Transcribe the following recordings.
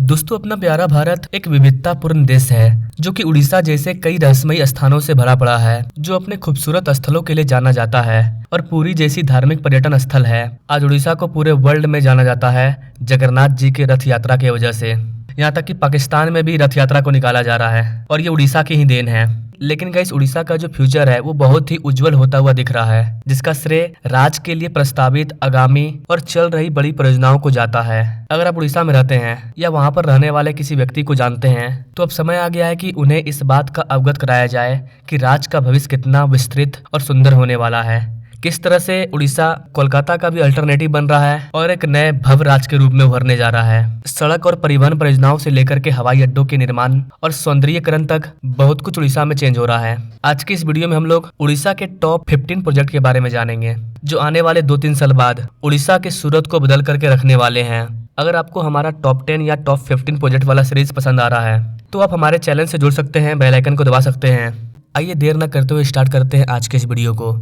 दोस्तों, अपना प्यारा भारत एक विविधतापूर्ण देश है जो कि उड़ीसा जैसे कई रहस्यमयी स्थानों से भरा पड़ा है, जो अपने खूबसूरत स्थलों के लिए जाना जाता है और पुरी जैसी धार्मिक पर्यटन स्थल है। आज उड़ीसा को पूरे वर्ल्ड में जाना जाता है जगन्नाथ जी के रथ यात्रा की वजह से। यहाँ तक कि पाकिस्तान में भी रथ यात्रा को निकाला जा रहा है और ये उड़ीसा की ही देन है। लेकिन गाइस, उड़ीसा का जो फ्यूचर है वो बहुत ही उज्जवल होता हुआ दिख रहा है, जिसका श्रेय राज्य के लिए प्रस्तावित आगामी और चल रही बड़ी परियोजनाओं को जाता है। अगर आप उड़ीसा में रहते हैं या वहां पर रहने वाले किसी व्यक्ति को जानते हैं तो अब समय आ गया है कि उन्हें इस बात का अवगत कराया जाए कि राज्य का भविष्य कितना विस्तृत और सुंदर होने वाला है। किस तरह से उड़ीसा कोलकाता का भी अल्टरनेटिव बन रहा है और एक नए भव्य राज्य के रूप में उभरने जा रहा है। सड़क और परिवहन परियोजनाओं से लेकर के हवाई अड्डों के निर्माण और सौंदर्यीकरण तक बहुत कुछ उड़ीसा में चेंज हो रहा है। आज की इस वीडियो में हम लोग उड़ीसा के टॉप 15 प्रोजेक्ट के बारे में जानेंगे जो आने वाले 2-3 साल बाद उड़ीसा के सूरत को बदल करके रखने वाले हैं। अगर आपको हमारा टॉप 10 या टॉप 15 प्रोजेक्ट वाला सीरीज पसंद आ रहा है तो आप हमारे चैनल से जुड़ सकते हैं, बेल आइकन को दबा सकते हैं। आइए देर न करते हुए स्टार्ट करते हैं आज के इस वीडियो को।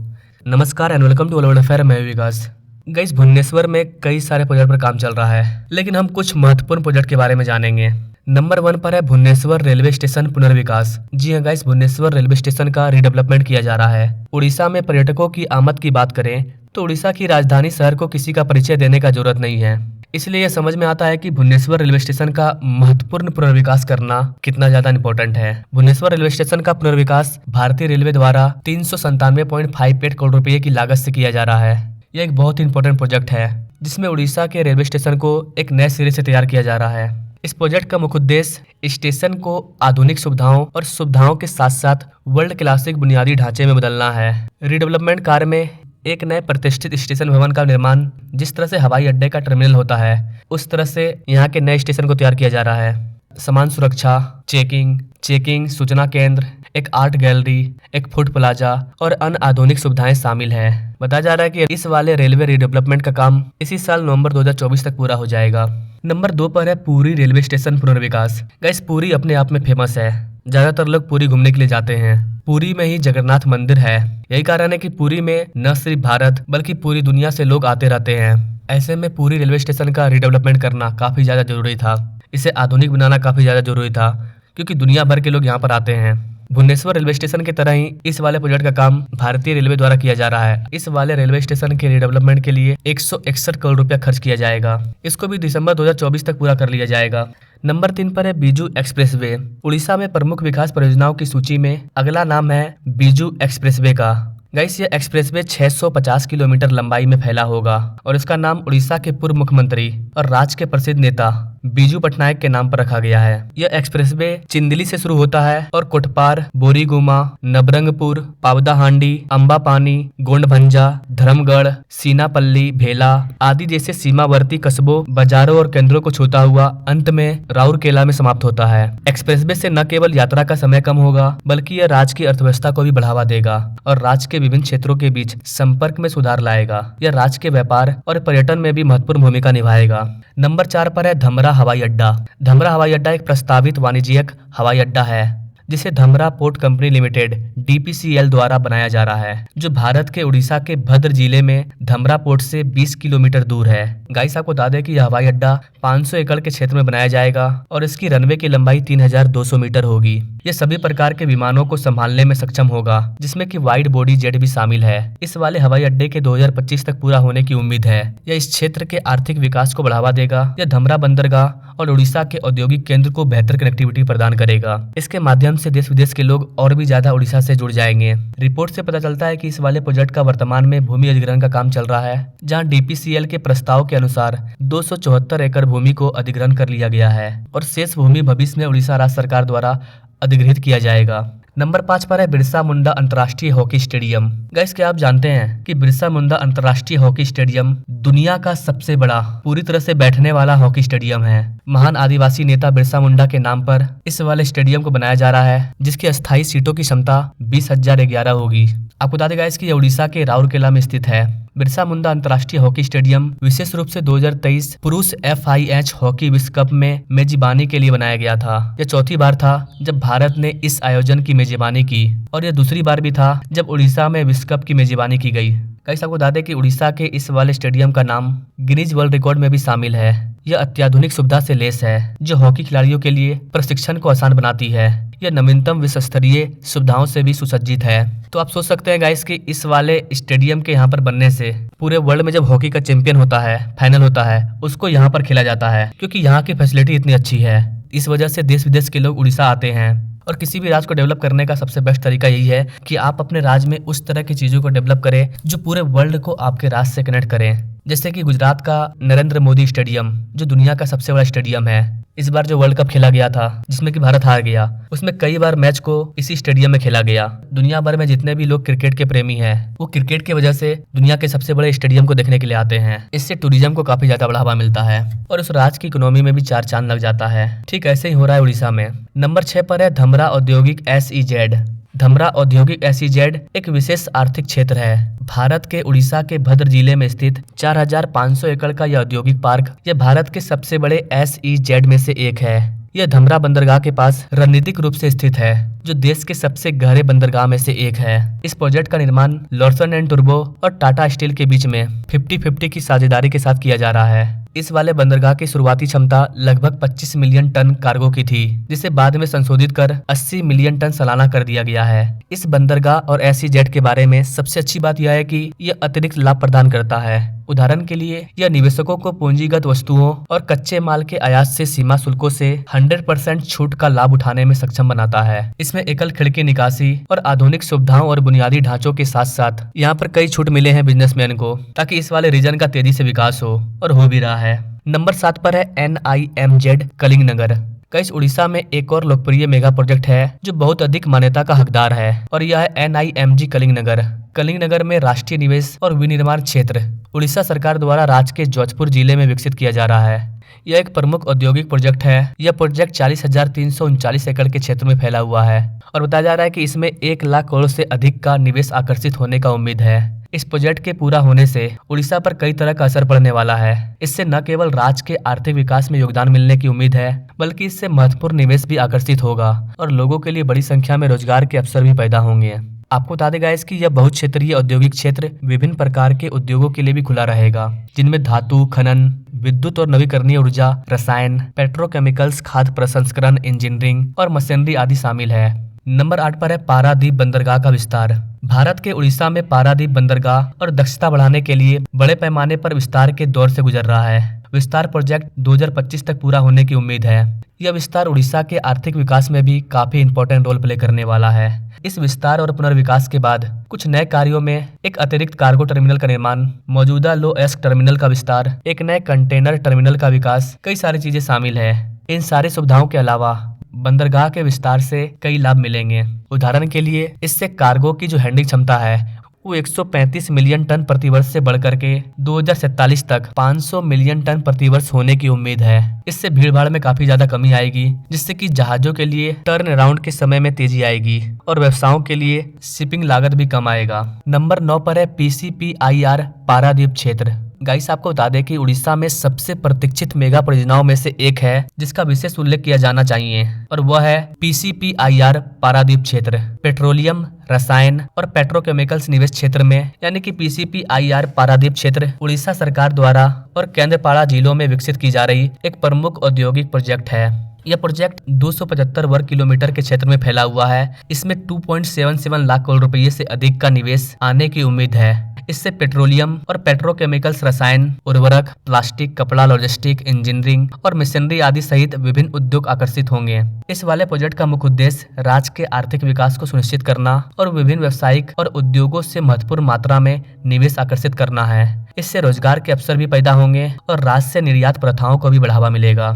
नमस्कार and welcome to all world affair, मैं विकास। गाइस, भुवनेश्वर में कई सारे प्रोजेक्ट पर काम चल रहा है, लेकिन हम कुछ महत्वपूर्ण प्रोजेक्ट के बारे में जानेंगे। नंबर 1 पर है भुवनेश्वर रेलवे स्टेशन पुनर्विकास। जी हाँ गाइस, भुवनेश्वर रेलवे स्टेशन का रिडेवलपमेंट किया जा रहा है। उड़ीसा में पर्यटकों की आमद की बात करें तो उड़ीसा की राजधानी शहर को किसी का परिचय देने का जरूरत नहीं है, इसलिए यह समझ में आता है कि भुवनेश्वर रेलवे स्टेशन का महत्वपूर्ण पुनर्विकास करना कितना ज्यादा इंपॉर्टेंट है। भुवनेश्वर रेलवे स्टेशन का पुनर्विकास भारतीय रेलवे द्वारा 397.58 करोड़ रुपए की लागत से किया जा रहा है। यह एक बहुत ही इंपॉर्टेंट प्रोजेक्ट है जिसमें उड़ीसा के रेलवे स्टेशन को एक नए सिरे से तैयार किया जा रहा है। इस प्रोजेक्ट का मुख्य उद्देश्य स्टेशन को आधुनिक सुविधाओं और सुविधाओं के साथ साथ वर्ल्ड क्लासिक बुनियादी ढांचे में बदलना है। रिडेवलपमेंट कार्य में एक नए प्रतिष्ठित स्टेशन भवन का निर्माण, जिस तरह से हवाई अड्डे का टर्मिनल होता है उस तरह से यहाँ के नए स्टेशन को तैयार किया जा रहा है। समान सुरक्षा, चेकिंग, सूचना केंद्र, एक आर्ट गैलरी, एक फूड प्लाजा और अन्य आधुनिक सुविधाएं शामिल है। बताया जा रहा है कि इस वाले रेलवे रिडेवलपमेंट का काम इसी साल नवंबर 2024 तक पूरा हो जाएगा। नंबर 2 पर है पुरी रेलवे स्टेशन पुनर्विकास। गाइस, पुरी अपने आप में फेमस है, ज्यादातर लोग पुरी घूमने के लिए जाते हैं। पुरी में ही जगन्नाथ मंदिर है, यही कारण है कि पुरी में न सिर्फ भारत बल्कि पूरी दुनिया से लोग आते रहते हैं। ऐसे में पुरी रेलवे स्टेशन का रिडेवलपमेंट करना काफी ज्यादा जरूरी था। इसे आधुनिक बनाना काफी ज्यादा जरूरी था क्योंक61 दुनिया भर के लोग यहाँ पर आते हैं। भुवनेश्वर रेलवे स्टेशन की तरह ही इस वाले प्रोजेक्ट का काम भारतीय रेलवे द्वारा किया जा रहा है। इस वाले रेलवे स्टेशन के रिडेवलपमेंट के लिए 161 करोड़ रुपया खर्च किया जाएगा। इसको भी दिसंबर 2024 तक पूरा कर लिया जाएगा। नंबर 3 पर है बीजू एक्सप्रेसवे। उड़ीसा में प्रमुख विकास परियोजनाओं की सूची में अगला नाम है बीजू एक्सप्रेसवे का। गाइस, ये एक्सप्रेसवे 650 किलोमीटर लंबाई में फैला होगा और इसका नाम उड़ीसा के पूर्व मुख्यमंत्री और राज्य के प्रसिद्ध नेता बीजू पटनायक के नाम पर रखा गया है। यह एक्सप्रेसवे चिंदली से शुरू होता है और कोटपार, बोरीगुमा, नबरंगपुर, पावदाहांडी, अम्बापानी, गोंडभंजा, धर्मगढ़, सीनापल्ली, भेला आदि जैसे सीमावर्ती कस्बों, बाजारों और केंद्रों को छूता हुआ अंत में राउरकेला में समाप्त होता है। एक्सप्रेसवे से न केवल यात्रा का समय कम होगा बल्कि यह राज्य की अर्थव्यवस्था को भी बढ़ावा देगा और राज्य के विभिन्न क्षेत्रों के बीच संपर्क में सुधार लाएगा। यह राज्य के व्यापार और पर्यटन में भी महत्वपूर्ण भूमिका निभाएगा। नंबर 4 पर है धमरा हवाई अड्डा। धमरा हवाई अड्डा एक प्रस्तावित वाणिज्यिक हवाई अड्डा है जिसे Dhamra port company limited DPCL द्वारा बनाया जा रहा है, जो भारत के उड़ीसा के भद्र जिले में धमरा पोर्ट से 20 किलोमीटर दूर है। गाइस, आपको बता दें कि यह हवाई अड्डा 500 एकड़ के क्षेत्र में बनाया जाएगा और इसकी रनवे की लंबाई 3200 मीटर होगी। यह सभी प्रकार के विमानों को संभालने में सक्षम होगा, जिसमें कि वाइड बॉडी जेट भी शामिल है। इस वाले हवाई अड्डे के 2025 तक पूरा होने की उम्मीद है। यह इस क्षेत्र के आर्थिक विकास को बढ़ावा देगा। यह धमरा बंदरगाह और उड़ीसा के औद्योगिक केंद्र को बेहतर कनेक्टिविटी प्रदान करेगा। इसके माध्यम से देश विदेश के लोग और भी ज्यादा उड़ीसा से जुड़ जाएंगे। रिपोर्ट से पता चलता है कि इस वाले प्रोजेक्ट का वर्तमान में भूमि अधिग्रहण का काम चल रहा है, जहां DPCL के प्रस्ताव के अनुसार 274 एकड़ भूमि को अधिग्रहण कर लिया गया है और शेष भूमि भविष्य में उड़ीसा राज्य सरकार द्वारा अधिग्रहित किया जाएगा। नंबर 5 पर है बिरसा मुंडा अंतर्राष्ट्रीय हॉकी स्टेडियम। गाइस, क्या आप जानते हैं कि बिरसा मुंडा अंतर्राष्ट्रीय हॉकी स्टेडियम दुनिया का सबसे बड़ा पूरी तरह से बैठने वाला हॉकी स्टेडियम है। महान आदिवासी नेता बिरसा मुंडा के नाम पर इस वाले स्टेडियम को बनाया जा रहा है, जिसकी अस्थायी सीटों की क्षमता 20,011 होगी। आपको बता दें गाइस कि यह उड़ीसा के राउरकेला में स्थित है। बिरसा मुंडा अंतर्राष्ट्रीय हॉकी स्टेडियम विशेष रूप से 2023 पुरुष FIH हॉकी विश्व कप में मेजबानी के लिए बनाया गया था। यह चौथी बार था जब भारत ने इस आयोजन की मेजबानी की और यह दूसरी बार भी था जब उड़ीसा में विश्व कप की मेजबानी की गई। गाइस, आपको बता दें कि उड़ीसा के इस वाले स्टेडियम का नाम गिनीज वर्ल्ड रिकॉर्ड में भी शामिल है यह अत्याधुनिक सुविधा से लेस है जो हॉकी खिलाड़ियों के लिए प्रशिक्षण को आसान बनाती है। यह नवीनतम विश्व स्तरीय सुविधाओं से भी सुसज्जित है। तो आप सोच सकते हैं गाइस कि इस वाले स्टेडियम के यहाँ पर बनने से पूरे वर्ल्ड में जब हॉकी का चैंपियन होता है, फाइनल होता है, उसको यहाँ पर खेला जाता है क्योंकि यहाँ की फैसिलिटी इतनी अच्छी है। इस वजह से देश विदेश के लोग उड़ीसा आते हैं। और किसी भी राज्य को डेवलप करने का सबसे बेस्ट तरीका यही है कि आप अपने राज्य में उस तरह की चीजों को डेवलप करें जो पूरे वर्ल्ड को आपके राज्य से कनेक्ट करें। जैसे कि गुजरात का नरेंद्र मोदी स्टेडियम जो दुनिया का सबसे बड़ा स्टेडियम है। इस बार जो वर्ल्ड कप खेला गया था जिसमें कि भारत हार गया, उसमें कई बार मैच को इसी स्टेडियम में खेला गया। दुनिया भर में जितने भी लोग क्रिकेट के प्रेमी हैं वो क्रिकेट की वजह से दुनिया के सबसे बड़े स्टेडियम को देखने के लिए आते हैं। इससे टूरिज्म को काफी ज्यादा बढ़ावा मिलता है और उस राज्य की इकोनॉमी में भी चार चांद लग जाता है। ठीक ऐसे ही हो रहा है उड़ीसा में। नंबर 6 पर है धमरा औद्योगिक SEZ। धमरा औद्योगिक SEZ एक विशेष आर्थिक क्षेत्र है। भारत के उड़ीसा के भद्र जिले में स्थित 4500 एकड़ का यह औद्योगिक पार्क यह भारत के सबसे बड़े SEZ में से एक है। यह धमरा बंदरगाह के पास रणनीतिक रूप से स्थित है जो देश के सबसे गहरे बंदरगाह में से एक है। इस प्रोजेक्ट का निर्माण लार्सन एंड टुब्रो और टाटा स्टील के बीच में 50-50 की साझेदारी के साथ किया जा रहा है। इस वाले बंदरगाह की शुरुआती क्षमता लगभग 25 मिलियन टन कार्गो की थी जिसे बाद में संशोधित कर 80 मिलियन टन सालाना कर दिया गया है। इस बंदरगाह और SEZ के बारे में सबसे अच्छी बात यह है कि यह अतिरिक्त लाभ प्रदान करता है। उदाहरण के लिए यह निवेशकों को पूंजीगत वस्तुओं और कच्चे माल के आयात से सीमा शुल्कों से 100% छूट का लाभ उठाने में सक्षम बनाता है। इसमें एकल खिड़की निकासी और आधुनिक सुविधाओं और बुनियादी ढांचों के साथ साथ यहाँ पर कई छूट मिले हैं बिजनेसमैन को ताकि इस वाले रीजन का तेजी से विकास हो और हो भी रहा है। नंबर 7 पर है NIMZ कलिंगनगर। गाइस उड़ीसा में एक और लोकप्रिय मेगा प्रोजेक्ट है जो बहुत अधिक मान्यता का हकदार है और यह है NIMG कलिंगनगर। कलिंगनगर में राष्ट्रीय निवेश और विनिर्माण क्षेत्र उड़ीसा सरकार द्वारा राज्य के जौनपुर जिले में विकसित किया जा रहा है। यह एक प्रमुख औद्योगिक प्रोजेक्ट है। यह प्रोजेक्ट 40,339 एकड़ के क्षेत्र में फैला हुआ है और बताया जा रहा है कि इसमें 1 लाख करोड़ से अधिक का निवेश आकर्षित होने का उम्मीद है। इस प्रोजेक्ट के पूरा होने से उड़ीसा पर कई तरह का असर पड़ने वाला है। इससे न केवल राज्य के आर्थिक विकास में योगदान मिलने की उम्मीद है बल्कि इससे महत्वपूर्ण निवेश भी आकर्षित होगा और लोगों के लिए बड़ी संख्या में रोजगार के अवसर भी पैदा होंगे। आपको बता देगा इसकी यह बहुत क्षेत्रीय औद्योगिक क्षेत्र विभिन्न प्रकार के उद्योगों के लिए भी खुला रहेगा जिनमें धातु खनन, विद्युत और नवीकरणीय ऊर्जा, रसायन, पेट्रोकेमिकल्स, खाद्य प्रसंस्करण, इंजीनियरिंग और मशीनरी आदि शामिल है। नंबर 8 पर है पारादीप बंदरगाह का विस्तार। भारत के उड़ीसा में पारादीप बंदरगाह और दक्षता बढ़ाने के लिए बड़े पैमाने पर विस्तार के दौर से गुजर रहा है। विस्तार प्रोजेक्ट 2025 तक पूरा होने की उम्मीद है। यह विस्तार उड़ीसा के आर्थिक विकास में भी काफी इंपॉर्टेंट रोल प्ले करने वाला है। इस विस्तार और पुनर्विकास के बाद कुछ नए कार्यों में एक अतिरिक्त कार्गो टर्मिनल का निर्माण, मौजूदा लो एस्क टर्मिनल का विस्तार, एक नए कंटेनर टर्मिनल का विकास, कई सारी चीजें शामिल है। इन सारी सुविधाओं के अलावा बंदरगाह के विस्तार से कई लाभ मिलेंगे। उदाहरण के लिए इससे कार्गो की जो हैंडलिंग क्षमता है वो 135 मिलियन टन प्रतिवर्ष से बढ़कर के 2047 तक 500 मिलियन टन प्रतिवर्ष होने की उम्मीद है। इससे भीड़ भाड़ में काफी ज्यादा कमी आएगी जिससे कि जहाजों के लिए टर्न अराउंड के समय में तेजी आएगी और व्यवसायों के लिए शिपिंग लागत भी कम आएगा। नंबर 9 पर है PCPIR पारादीप क्षेत्र। गाइस आपको बता दें कि उड़ीसा में सबसे प्रतीक्षित मेगा परियोजनाओं में से एक है जिसका विशेष उल्लेख किया जाना चाहिए और वह है PCPIR पारादीप क्षेत्र। पेट्रोलियम, रसायन और पेट्रोकेमिकल्स निवेश क्षेत्र में यानी कि PCPIR पारादीप क्षेत्र उड़ीसा सरकार द्वारा और केंद्रपाड़ा जिलों में विकसित की जा रही एक प्रमुख औद्योगिक प्रोजेक्ट है। यह प्रोजेक्ट 275 वर्ग किलोमीटर के क्षेत्र में फैला हुआ है। इसमें 2.77 लाख करोड़ रुपये से अधिक का निवेश आने की उम्मीद है। इससे पेट्रोलियम और पेट्रोकेमिकल्स, रसायन, उर्वरक, प्लास्टिक, कपड़ा, लॉजिस्टिक, इंजीनियरिंग और मशीनरी आदि सहित विभिन्न उद्योग आकर्षित होंगे। इस वाले प्रोजेक्ट का मुख्य उद्देश्य राज्य के आर्थिक विकास को सुनिश्चित करना और विभिन्न व्यावसायिक और उद्योगों से महत्वपूर्ण मात्रा में निवेश आकर्षित करना है। इससे रोजगार के अवसर भी पैदा होंगे और राज्य से निर्यात प्रथाओं को भी बढ़ावा मिलेगा।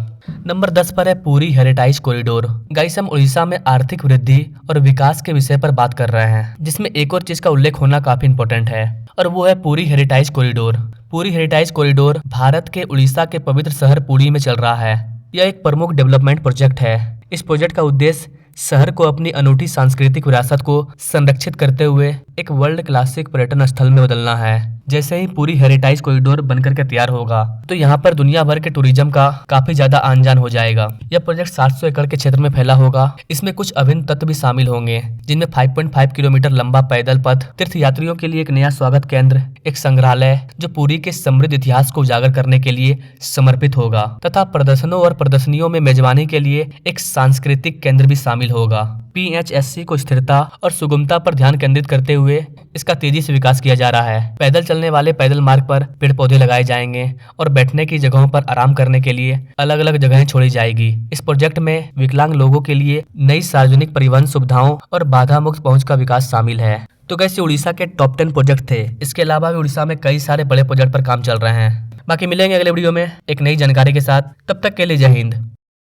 नंबर 10 पर है पुरी हेरिटेज कॉरिडोर। गाइस हम उड़ीसा में आर्थिक वृद्धि और विकास के विषय पर बात कर रहे हैं जिसमें एक और चीज का उल्लेख होना काफी इंपॉर्टेंट है और वो है Puri heritage corridor. Puri heritage corridor Bharat के उड़ीसा के पवित्र शहर पुरी में चल रहा है। यह एक प्रमुख डेवलपमेंट प्रोजेक्ट है। इस प्रोजेक्ट का उद्देश्य शहर को अपनी अनूठी सांस्कृतिक विरासत को संरक्षित करते हुए एक वर्ल्ड क्लासिक पर्यटन स्थल में बदलना है। जैसे ही पूरी हेरिटेज कॉरिडोर बनकर के तैयार होगा तो यहाँ पर दुनिया भर के टूरिज्म का काफी ज्यादा आन जान हो जाएगा। यह प्रोजेक्ट 700 एकड़ के क्षेत्र में फैला होगा। इसमें कुछ अभिन्न तत्व भी शामिल होंगे, जिनमें 5.5 किलोमीटर लंबा पैदल पथ, तीर्थ यात्रियों के लिए एक नया स्वागत केंद्र, एक संग्रहालय जो पुरी के समृद्ध इतिहास को उजागर करने के लिए समर्पित होगा, तथा प्रदर्शनों और प्रदर्शनियों में मेजबानी के लिए एक सांस्कृतिक केंद्र भी शामिल होगा। PHSC को स्थिरता और सुगमता पर ध्यान केंद्रित करते हुए इसका तेजी से विकास किया जा रहा है। पैदल चलने वाले पैदल मार्ग पर पेड़ पौधे लगाए जाएंगे और बैठने की जगहों पर आराम करने के लिए अलग अलग जगहें छोड़ी जाएगी। इस प्रोजेक्ट में विकलांग लोगों के लिए नई सार्वजनिक परिवहन सुविधाओं और बाधा मुक्त पहुंच का विकास शामिल है। तो कैसे उड़ीसा के टॉप 10 प्रोजेक्ट थे। इसके अलावा भी उड़ीसा में कई सारे बड़े प्रोजेक्ट पर काम चल रहे हैं। बाकी मिलेंगे अगले वीडियो में एक नई जानकारी के साथ। तब तक के लिए जय हिंद।